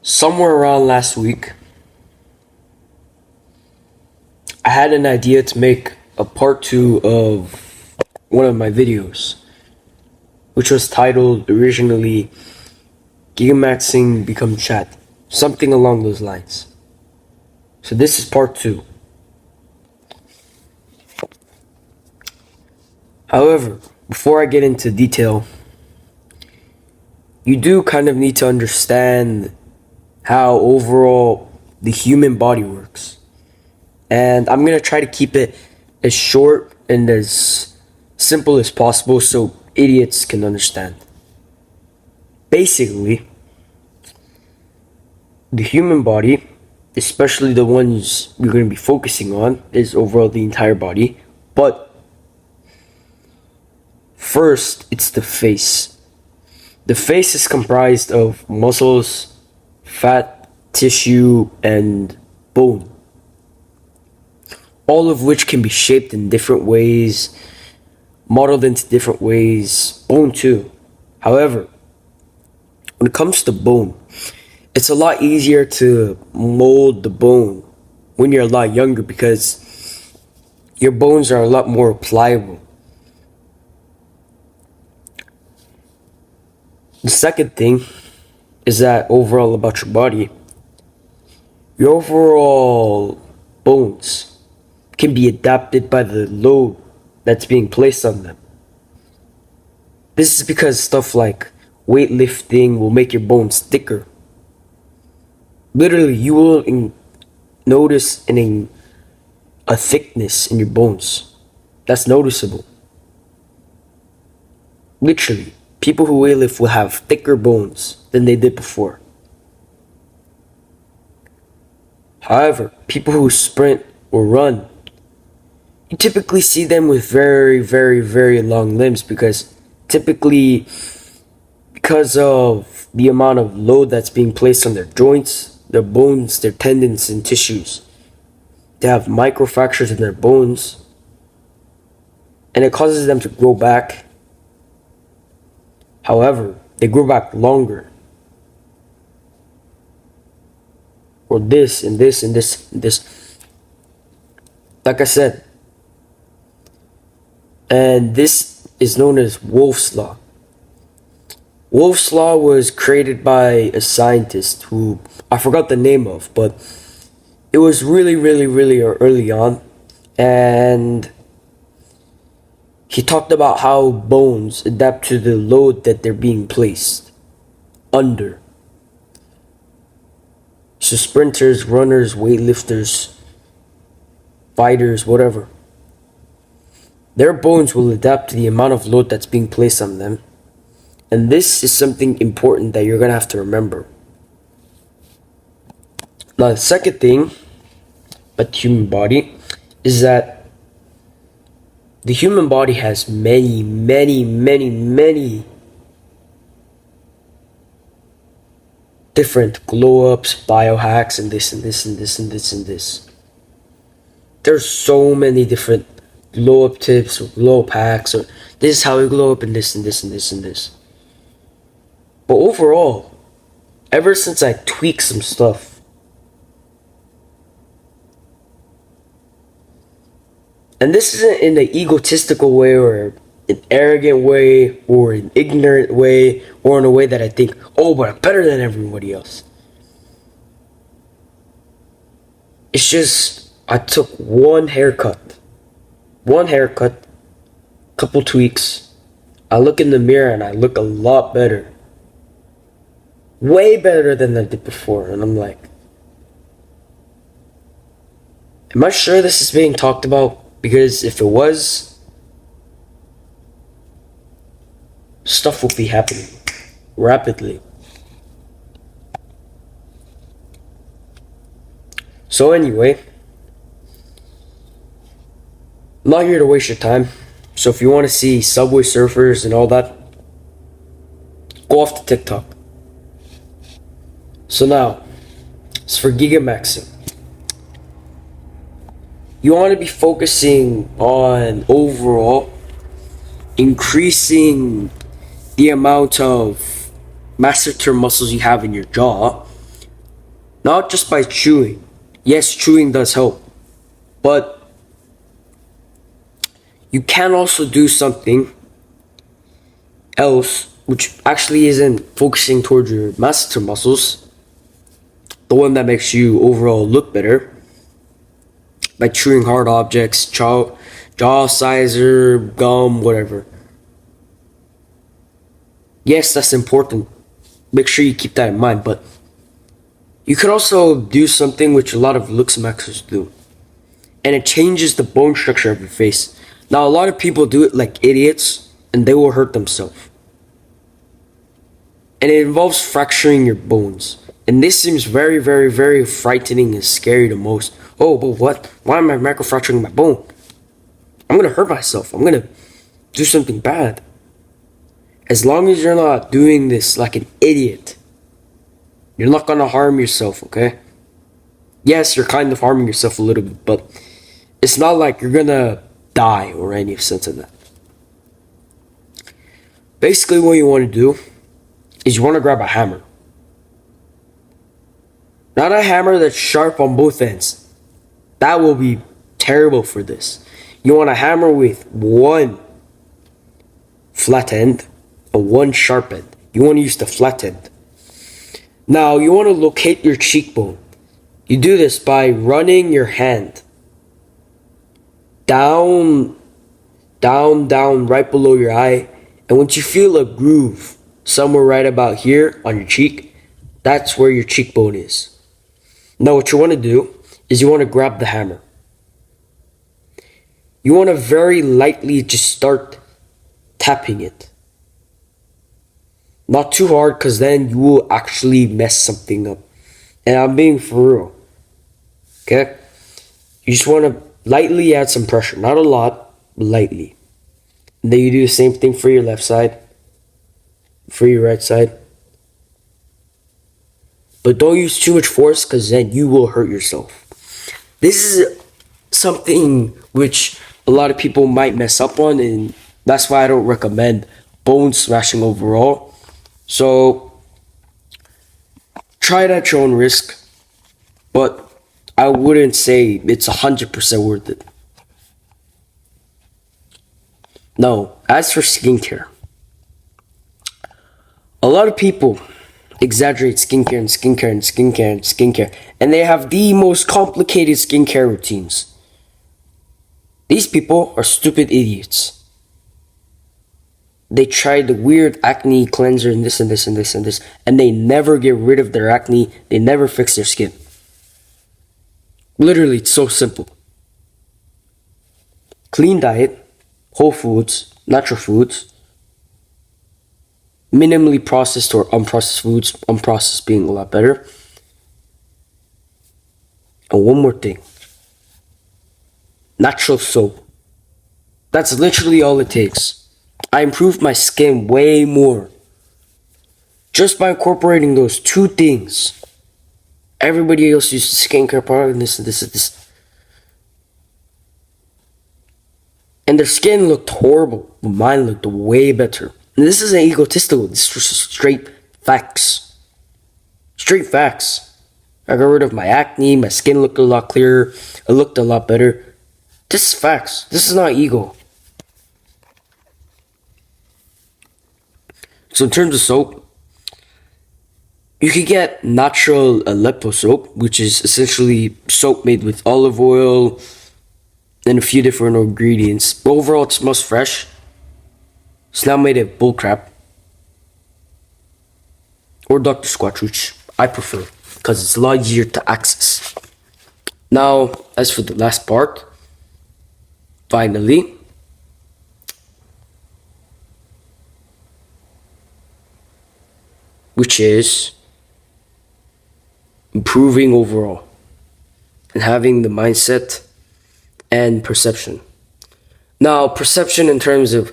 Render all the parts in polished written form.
Somewhere around last week, I had an idea to make a part two of one of my videos, which was titled originally Gigamaxxing Become Chat, something along those lines. So this is part two. However, before I get into detail, you do kind of need to understand how overall the human body works. And I'm going to try to keep it as short and as simple as possible so idiots can understand. Basically, the human body, especially the ones we're going to be focusing on, is overall the entire body. But first, it's the face. The face is comprised of muscles, fat, tissue, and bone, all of which can be shaped in different ways, modeled into different ways, bone too. However, when it comes to bone, it's a lot easier to mold the bone when you're a lot younger because your bones are a lot more pliable. The second thing is that overall about your body, your overall bones can be adapted by the load that's being placed on them. This is because stuff like weightlifting will make your bones thicker. Literally, you will notice a thickness in your bones. That's noticeable. Literally, people who weightlift will have thicker bones than they did before. However, people who sprint or run, you typically see them with very, very, very long limbs because of the amount of load that's being placed on their joints, their bones, their tendons, and tissues. They have microfractures in their bones, and it causes them to grow back. However, they grow back longer. Or this, and this, and this, and this. Like I said, and this is known as Wolff's Law. Wolff's Law was created by a scientist who I forgot the name of, but it was really, really, really early on. And he talked about how bones adapt to the load that they're being placed under. So sprinters, runners, weightlifters, fighters, whatever, their bones will adapt to the amount of load that's being placed on them. And this is something important that you're going to have to remember. Now, the second thing about the human body is that the human body has many, many, many, many different glow-ups, biohacks, and this, and this, and this, and this, and this. There's so many different glow-up tips or glow-up hacks, or this is how you glow up, and this, and this, and this, and this. But overall, ever since I tweaked some stuff, and this isn't in an egotistical way or an arrogant way or an ignorant way or in a way that I think, oh, but I'm better than everybody else. It's just I took one haircut, couple tweaks. I look in the mirror and I look a lot better. Way better than I did before. And I'm like, am I sure this is being talked about? Because if it was, stuff will be happening rapidly. So anyway, I'm not here to waste your time. So if you want to see Subway Surfers and all that, go off to TikTok. So now, it's for Gigamaxxing. You want to be focusing on overall increasing the amount of masseter muscles you have in your jaw not just by chewing. Yes, chewing does help, but you can also do something else, which actually isn't focusing towards your masseter muscles, the one that makes you overall look better, by chewing hard objects, jaw sizer, gum, whatever. Yes, that's important. Make sure you keep that in mind, but you could also do something which a lot of Gigamaxxers do, and it changes the bone structure of your face. Now, a lot of people do it like idiots, and they will hurt themselves. And it involves fracturing your bones. And this seems very, very, very frightening and scary to most. Oh, but what? Why am I microfracturing my bone? I'm gonna hurt myself. I'm gonna do something bad. As long as you're not doing this like an idiot, you're not gonna harm yourself, okay? Yes, you're kind of harming yourself a little bit, but it's not like you're gonna die or any sense of that. Basically, what you want to do is you want to grab a hammer. Not a hammer that's sharp on both ends. That will be terrible for this. You want a hammer with one flat end and one sharp end. You want to use the flat end. Now, you want to locate your cheekbone. You do this by running your hand down, right below your eye. And once you feel a groove somewhere right about here on your cheek, that's where your cheekbone is. Now, what you want to do is you want to grab the hammer. You want to very lightly just start tapping it. Not too hard, because then you will actually mess something up. And I'm being for real. Okay? You just want to lightly add some pressure. Not a lot, but lightly. And then you do the same thing for your left side, for your right side. But don't use too much force, because then you will hurt yourself. This is something which a lot of people might mess up on, and that's why I don't recommend bone smashing overall. So try it at your own risk, but I wouldn't say it's 100% worth it. Now, as for skincare, a lot of people exaggerate skincare and skincare and skincare and skincare, and they have the most complicated skincare routines. These people are stupid idiots. They try the weird acne cleanser and this and this and this and this, and they never get rid of their acne. They never fix their skin. Literally, it's so simple. Clean diet, whole foods, natural foods, minimally processed or unprocessed foods, unprocessed being a lot better. And one more thing. Natural soap. That's literally all it takes. I improved my skin way more just by incorporating those two things. Everybody else uses skincare product and this and this and this, and their skin looked horrible, but mine looked way better. And this isn't egotistical. This is straight facts. Straight facts. I got rid of my acne. My skin looked a lot clearer. It looked a lot better. This is facts. This is not ego. So in terms of soap, you can get natural Aleppo soap, which is essentially soap made with olive oil and a few different ingredients. But overall, it smells fresh. It's not made of bullcrap. Or Dr. Squatch, which I prefer, because it's a lot easier to access. Now, as for the last part, finally, which is improving overall and having the mindset and perception. Now, perception in terms of,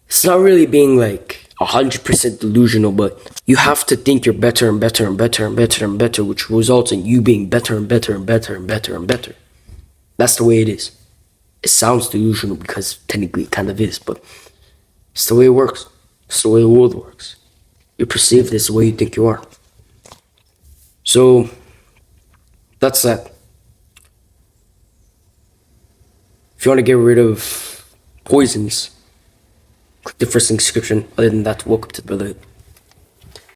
it's not really being like 100% delusional, but you have to think you're better and better and better and better and better, which results in you being better and better and better and better and better. That's the way it is. It sounds delusional because technically it kind of is, but it's the way it works. It's the way the world works. You're perceived as the way you think you are. So, That's that. If you want to get rid of poisons, click the first link description. Other than that, welcome to the Brotherhood.